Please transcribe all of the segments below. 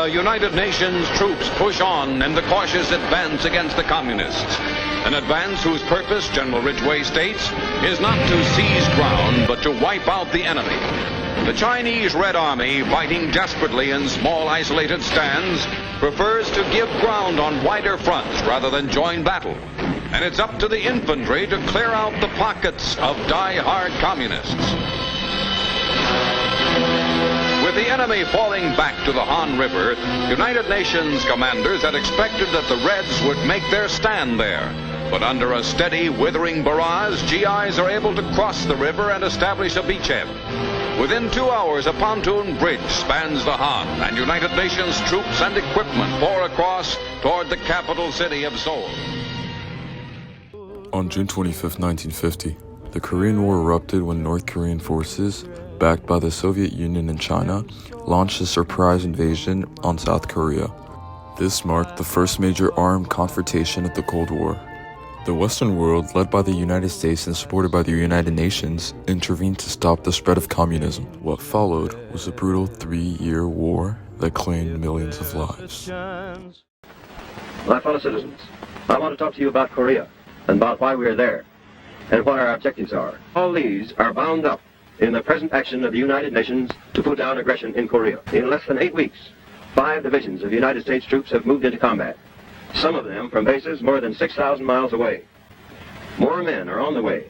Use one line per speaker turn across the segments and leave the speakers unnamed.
The United Nations troops push on in the cautious advance against the communists. An advance whose purpose, General Ridgway states, is not to seize ground, but to wipe out the enemy. The Chinese Red Army, fighting desperately in small isolated stands, prefers to give ground on wider fronts rather than join battle. And it's up to the infantry to clear out the pockets of die-hard communists. With the enemy falling back to the Han River, United Nations commanders had expected that the Reds would make their stand there. But under a steady, withering barrage, GIs are able to cross the river and establish a beachhead. Within 2 hours, a pontoon bridge spans the Han, and United Nations troops and equipment pour across toward the capital city of Seoul.
On June 25, 1950, the Korean War erupted when North Korean forces, backed by the Soviet Union and China, launched a surprise invasion on South Korea. This marked the first major armed confrontation of the Cold War. The Western world, led by the United States and supported by the United Nations, intervened to stop the spread of communism. What followed was a brutal 3-year war that claimed millions of lives.
My fellow citizens, I want to talk to you about Korea and about why we are there and what our objectives are. All these are bound up in the present action of the United Nations to put down aggression in Korea. In less than 8 weeks, 5 divisions of United States troops have moved into combat, some of them from bases more than 6,000 miles away. More men are on the way,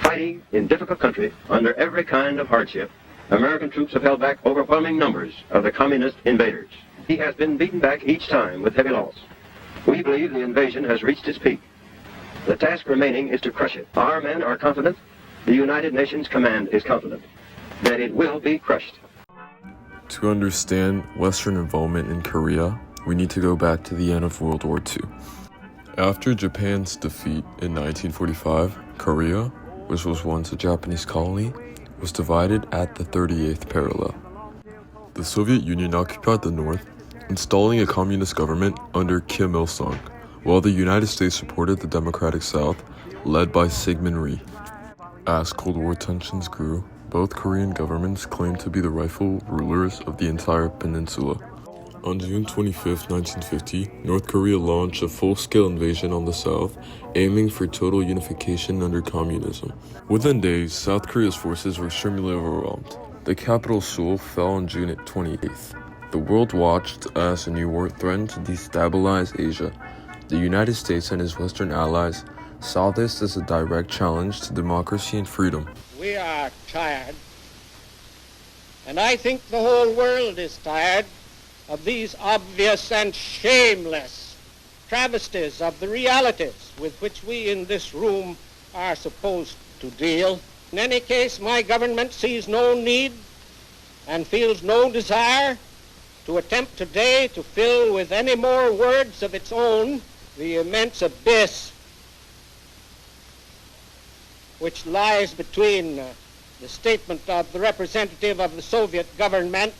fighting in difficult country under every kind of hardship. American troops have held back overwhelming numbers of the communist invaders. He has been beaten back each time with heavy loss. We believe the invasion has reached its peak. The task remaining is to crush it. Our men are confident, the United Nations command is confident, that it will be crushed.
To understand Western involvement in Korea, we need to go back to the end of World War II. After Japan's defeat in 1945, Korea, which was once a Japanese colony, was divided at the 38th parallel. The Soviet Union occupied the north, installing a communist government under Kim Il-sung, while the United States supported the Democratic South, led by Syngman Rhee. As Cold War tensions grew, both Korean governments claimed to be the rightful rulers of the entire peninsula. On June 25, 1950, North Korea launched a full-scale invasion on the South, aiming for total unification under communism. Within days, South Korea's forces were extremely overwhelmed. The capital, Seoul, fell on June 28th. The world watched as a new war threatened to destabilize Asia. The United States and its Western allies saw this as a direct challenge to democracy and freedom.
We are tired, and I think the whole world is tired of these obvious and shameless travesties of the realities with which we in this room are supposed to deal. In any case, my government sees no need and feels no desire to attempt today to fill with any more words of its own the immense abyss which lies between the statement of the representative of the Soviet government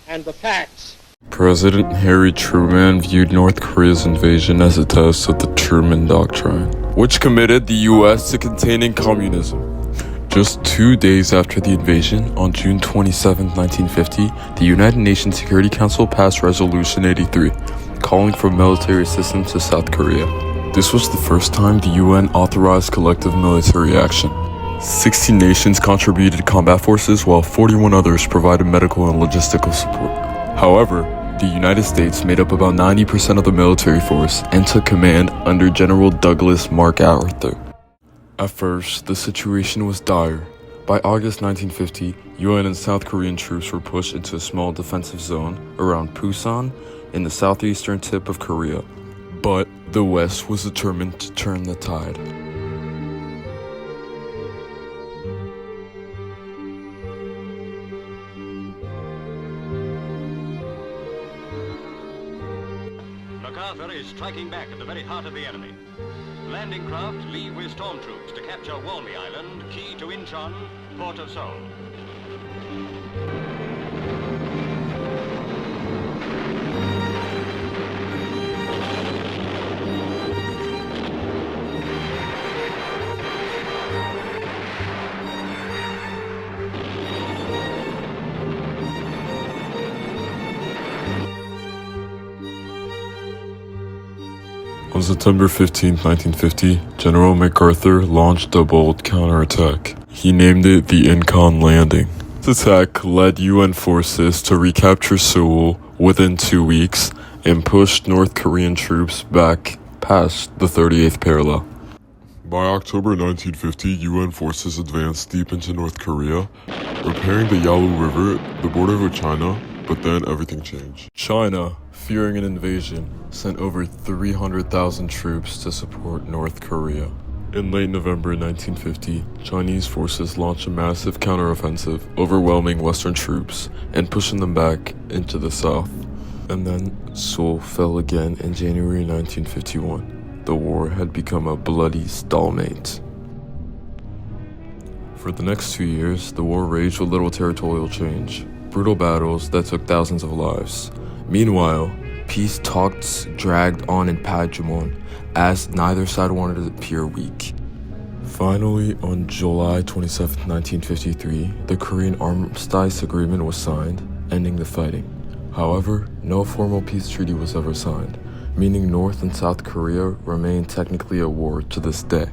and the facts.
President Harry Truman viewed North Korea's invasion as a test of the Truman Doctrine, which committed the U.S. to containing communism. Just 2 days after the invasion, on June 27, 1950, the United Nations Security Council passed Resolution 83, calling for military assistance to South Korea. This was the first time the UN authorized collective military action. 60 nations contributed combat forces, while 41 others provided medical and logistical support. However, the United States made up about 90% of the military force and took command under General Douglas MacArthur. At first, the situation was dire. By August 1950, UN and South Korean troops were pushed into a small defensive zone around Pusan in the southeastern tip of Korea. But the West was determined to turn the tide.
MacArthur is striking back at the very heart of the enemy. Landing craft leave with storm troops to capture Walmy Island, key to Incheon, port of Seoul.
September 15, 1950, General MacArthur launched a bold counterattack. He named it the Inchon Landing. This attack led UN forces to recapture Seoul within 2 weeks and pushed North Korean troops back past the 38th parallel. By October 1950, UN forces advanced deep into North Korea, repairing the Yalu River, the border with China, but then everything changed. China, fearing an invasion, sent over 300,000 troops to support North Korea. In late November 1950, Chinese forces launched a massive counteroffensive, overwhelming Western troops and pushing them back into the south. And then Seoul fell again in January 1951. The war had become a bloody stalemate. For the next 2 years, the war raged with little territorial change, brutal battles that took thousands of lives. Meanwhile, peace talks dragged on in Pajumon, as neither side wanted to appear weak. Finally, on July 27, 1953, the Korean Armistice Agreement was signed, ending the fighting. However, no formal peace treaty was ever signed, meaning North and South Korea remain technically at war to this day.